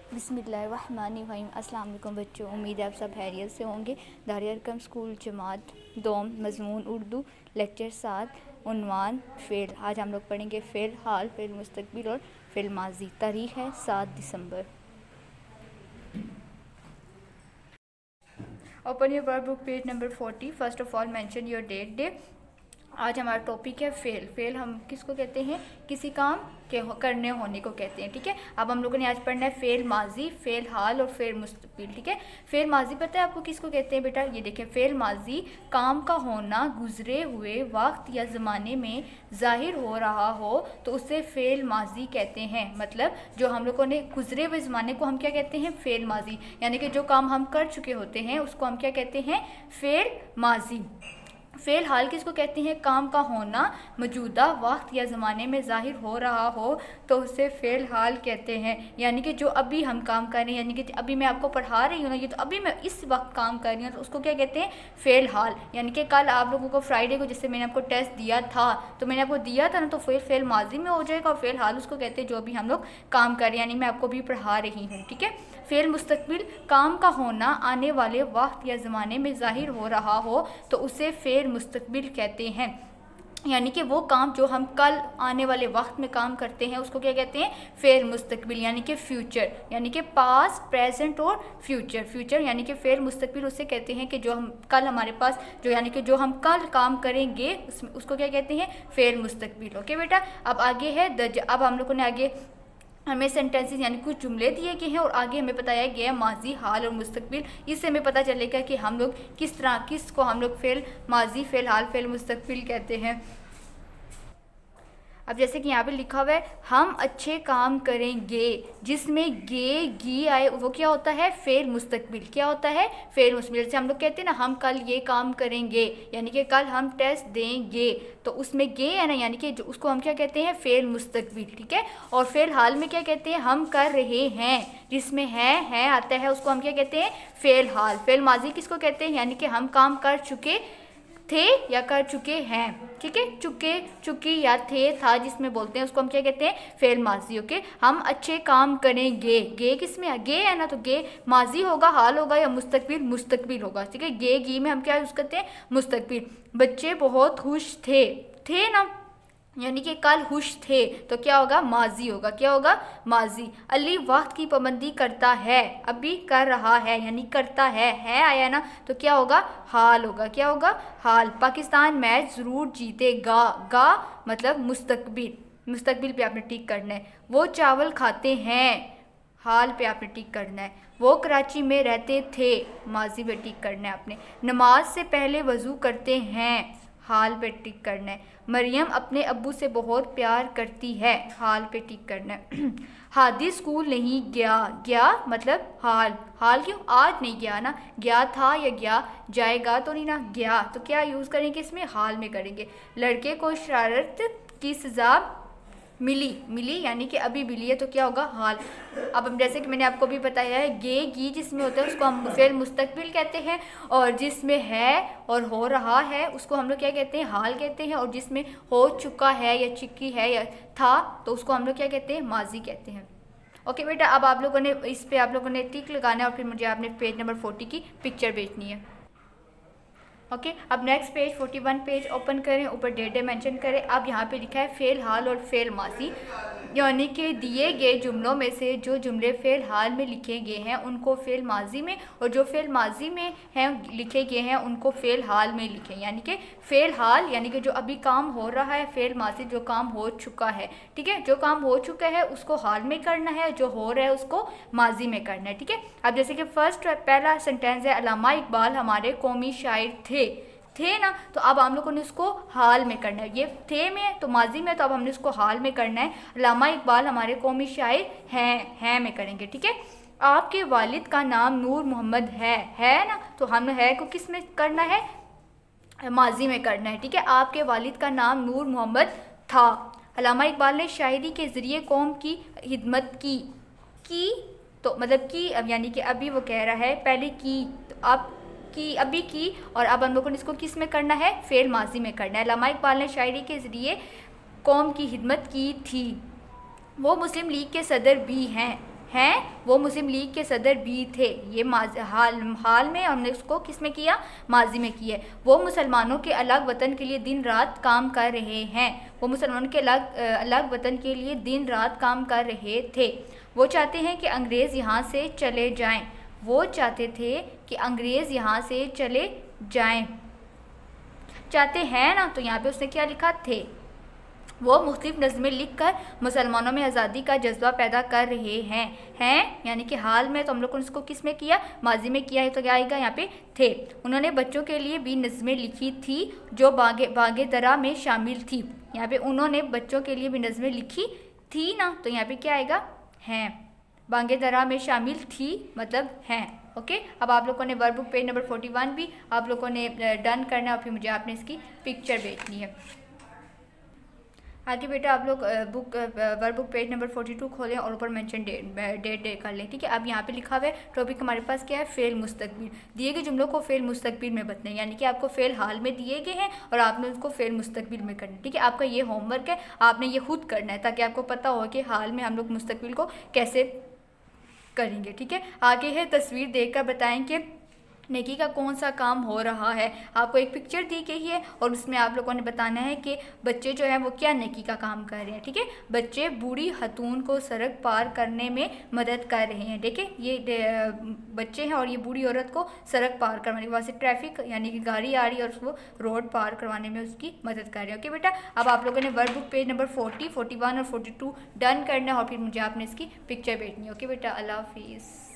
बिस्मिल्लाहिर्रहमानिर्रहीम। अस्सलाम वालेकुम बच्चों, उम्मीद है आप सब खैरियत से होंगे। दारिल-अरकम स्कूल जमात दोम, मज़मून उर्दू, लेक्चर 7, उन्वान फ़ेल। आज हम लोग पढ़ेंगे फ़ेल हाल, फ़ेल मुस्तक़बिल और फ़ेल माज़ी। तारीख़ है 7 दिसंबर। Open your work book page number 40। First of all mention your date day. आज हमारा टॉपिक है फ़ेल। फ़ेल हम किसको कहते हैं? किसी काम के करने होने को कहते हैं। ठीक है, अब हम लोगों ने आज पढ़ना है फ़ेल माजी, फ़ेल हाल और फ़ेल मुस्तक़बिल। ठीक है, फ़ेल माजी पता है आपको किसको कहते हैं बेटा? ये देखें, फ़ेल माजी काम का होना गुज़रे हुए वक्त या ज़माने में ज़ाहिर हो रहा हो तो उसे फ़ेल माजी कहते हैं। मतलब जो हम लोगों ने गुज़रे हुए ज़माने को हम क्या कहते हैं? फ़ेल माजी। यानी कि जो काम हम कर चुके होते हैं उसको हम क्या कहते हैं? फ़ेल माजी। फ़ेल हाल किसको कहते हैं? काम का होना मौजूदा वक्त या ज़माने में ज़ाहिर हो रहा हो तो उसे फ़ेल हाल कहते हैं। यानी कि जो अभी हम काम कर रहे हैं, यानी कि अभी मैं आपको पढ़ा रही हूँ ना, ये तो अभी मैं इस वक्त काम कर रही हूँ, तो उसको क्या कहते हैं? फ़ेल हाल। यानी कि कल आप लोगों को फ्राइडे को जिससे मैंने आपको टेस्ट दिया था, तो मैंने आपको दिया था ना, तो फिर फ़ेल माजी में हो जाएगा। और फ़ेल हाल उसको कहते हैं जो अभी हम लोग काम कर रहे हैं, यानी मैं आपको भी पढ़ा रही हूँ। ठीक है, फ़ेल मुस्तक़बिल काम का होना आने वाले वक्त या ज़माने में ज़ाहिर हो रहा हो तो उसे फ़ेल मुस्तक़बिल कहते हैं। यानी कि वो काम जो हम कल आने वाले वक्त में काम करते हैं उसको क्या कहते हैं? फ़ेल मुस्तक़बिल। यानी कि फ्यूचर, यानी कि पास्ट, प्रेजेंट और फ्यूचर। फ्यूचर यानी कि फ़ेल मुस्तक़बिल उसे कहते हैं कि जो हम कल हमारे पास जो यानी कि जो हम कल काम करेंगे उसको क्या कहते हैं? फ़ेल मुस्तक़बिल। ओके बेटा, अब आगे है अब हम लोगों ने आगे हमें सेंटेंसेस यानी कुछ जुमले दिए गए हैं और आगे हमें बताया गया है माजी, हाल और मुस्तक़बिल। इससे हमें पता चलेगा कि हम लोग किसको हम लोग फ़ेल माजी, फ़ेल हाल, फ़ेल मुस्तक़बिल कहते हैं। अब जैसे कि यहाँ पे लिखा हुआ है, हम अच्छे काम करेंगे, जिसमें गे गी आए वो क्या होता है? फ़ेल मुस्तक़बिल। क्या होता है? फ़ेल मुस्तक़बिल। जैसे हम लोग कहते हैं ना, हम कल ये काम करेंगे, यानी कि कल हम टेस्ट देंगे, तो उसमें गे है ना, यानी कि उसको हम क्या कहते हैं? फ़ेल मुस्तक़बिल। ठीक है, और फ़ेल हाल में क्या कहते हैं? हम कर रहे हैं, जिसमें है आता है उसको हम क्या कहते हैं? फ़ेल हाल। फ़ेल माजी किसको कहते हैं? यानी कि हम काम कर चुके थे या कर चुके हैं। ठीक है, चुके, चुकी या थे, था जिसमें बोलते हैं उसको हम क्या कहते हैं? फ़ेल माजी। ओके, हम अच्छे काम करेंगे, गे किस में? गे है ना, तो गे माजी होगा, हाल होगा या मुस्तक़बिल? मुस्तक़बिल होगा। ठीक है, गे गी में हम क्या यूज़ करते हैं? मुस्तक़बिल। बच्चे बहुत खुश थे ना, यानी कि कल खुश थे, तो क्या होगा? माजी होगा। क्या होगा? माजी। अली वक्त की पाबंदी करता है, अभी कर रहा है, यानी करता है आया ना, तो क्या होगा? हाल होगा। क्या होगा? हाल। पाकिस्तान मैच ज़रूर जीतेगा, गा मतलब मुस्तक़बिल। मुस्तक़बिल पे आपने टिक करना है। वो चावल खाते हैं, हाल पे आपने टिक करना है। वो कराची में रहते थे, माजी पे टिक करना है आपने। नमाज से पहले वज़ू करते हैं, हाल पे टिक करना है। मरियम अपने अब्बू से बहुत प्यार करती है, हाल पे टिक करना है। हादी स्कूल नहीं गया मतलब हाल क्यों? आज नहीं गया ना, गया था या गया जाएगा तो नहीं ना, गया, तो क्या यूज़ करेंगे इसमें? हाल में करेंगे। लड़के को शरारत की सज़ा मिली यानी कि अभी मिली है, तो क्या होगा? हाल। अब हम जैसे कि मैंने आपको भी बताया है, गे गी जिसमें होता है उसको हम फ़ेल मुस्तक़बिल कहते हैं, और जिसमें है और हो रहा है उसको हम लोग क्या कहते हैं? हाल कहते हैं, और जिसमें हो चुका है या चुकी है या था तो उसको हम लोग क्या कहते हैं? माजी कहते हैं। ओके बेटा, अब आप लोगों ने इस पर आप लोगों ने टिक लगाना है और फिर मुझे आपने पेज नंबर 40 की पिक्चर भेजनी है। ओके, अब नेक्स्ट पेज 41 पेज ओपन करें, ऊपर डेट डे मेंशन करें। अब यहाँ पे लिखा है फ़ेल हाल और फ़ेल माजी, यानी कि दिए गए जुमलों में से जो जुमले फ़ेल हाल में लिखे गए हैं उनको फ़ेल माजी में, और जो फ़ेल माजी में हैं लिखे गए हैं उनको फ़ेल हाल में लिखें। यानी कि फ़ेल हाल यानी कि जो अभी काम हो रहा है, फ़ेल माजी जो काम हो चुका है। ठीक है, जो काम हो चुका है उसको हाल में करना है, जो हो रहा है उसको माजी में करना है। ठीक है, अब जैसे कि फर्स्ट पहला सेंटेंस है, अल्लामा इकबाल हमारे कौमी शायर थे ना, तो अब हम लोगों ने उसको हाल में करना है। ये थे में है तो माजी में, तो अब हमने उसको हाल में करना है। अल्लामा इकबाल हमारे कौमी शायर हैं में करेंगे। ठीक है, आपके वालिद का नाम नूर मोहम्मद है ना, तो हमने है को किस में करना है? माजी में करना है। ठीक है, आपके वालिद का नाम नूर मोहम्मद था। अल्लामा इकबाल ने शायरी के ज़रिए कौम की खिदमत की तो मतलब की, अब यानी कि अभी वो कह रहा है पहले की, तो अब की, अभी की, और अब हम लोगों ने इसको किस में करना है? फ़ेल माजी में करना है। अल्लामा इकबाल ने शायरी के ज़रिए कौम की खिदमत की थी। वो मुस्लिम लीग के सदर भी हैं, हैं वो मुस्लिम लीग के सदर भी थे। ये हाल में हमने उसको किस में किया, माजी में किया है। वो मुसलमानों के अलग वतन के लिए दिन रात काम कर रहे हैं। वो मुसलमानों के अलग वतन के लिए दिन रात काम कर रहे थे। वो चाहते हैं कि अंग्रेज़ यहाँ से चले जाएं। वो चाहते थे कि अंग्रेज़ यहाँ से चले जाएं। चाहते हैं ना, तो यहाँ पे उसने क्या लिखा, थे। वो मुख्तलिफ नज़में लिख कर मुसलमानों में आज़ादी का जज्बा पैदा कर रहे हैं यानी कि हाल में, तो हम लोग ने उसको किस में किया, माजी में किया है, तो क्या आएगा यहाँ पे, थे। उन्होंने बच्चों के लिए भी नज़में लिखी थी जो बागे दरा में शामिल थी। यहाँ पे उन्होंने बच्चों के लिए भी नज़में लिखी थी ना, तो यहाँ पे क्या आएगा, हैं। बागे दरा में शामिल थी मतलब हैं। ओके, अब आप लोगों ने वर्क बुक पेज नंबर 41 भी आप लोगों ने डन करना है और फिर मुझे आपने इसकी पिक्चर भेजनी है। आगे बेटा आप लोग वर्क बुक पेज नंबर 42 खोलें और ऊपर मेंशन डेट कर लें, ठीक है। अब यहाँ पे लिखा हुआ है टॉपिक हमारे पास क्या है, फेल मुस्तकबिल। दिए गए जुमलों को फेल मुस्तकबिल में बदलें, यानी कि आपको फेल हाल में दिए गए हैं और आपने उसको फेल मुस्तकबिल में करना है, ठीक है। आपका ये होमवर्क है, आपने ये खुद करना है ताकि आपको पता हो कि हाल में हम लोग मुस्तकबिल को कैसे करेंगे, ठीक है। आगे है तस्वीर देखकर बताएं कि नेकी का कौन सा काम हो रहा है। आपको एक पिक्चर दी गई है और उसमें आप लोगों ने बताना है कि बच्चे जो हैं वो क्या नेकी का काम कर रहे हैं, ठीक है। बच्चे बूढ़ी खतून को सड़क पार करने में मदद कर रहे हैं, देखिए ये बच्चे हैं और ये बूढ़ी औरत को सड़क पार करवाने के, वहाँ से ट्रैफिक यानी कि गाड़ी आ रही है और उसको रोड पार करवाने में उसकी मदद कर रहे हैं। ओके बेटा, अब आप लोगों ने वर्क बुक पेज नंबर 40, 41 और 42 डन करना है और फिर मुझे आपने इसकी पिक्चर भेजनी है। ओके बेटा, अल्लाह हाफिज़।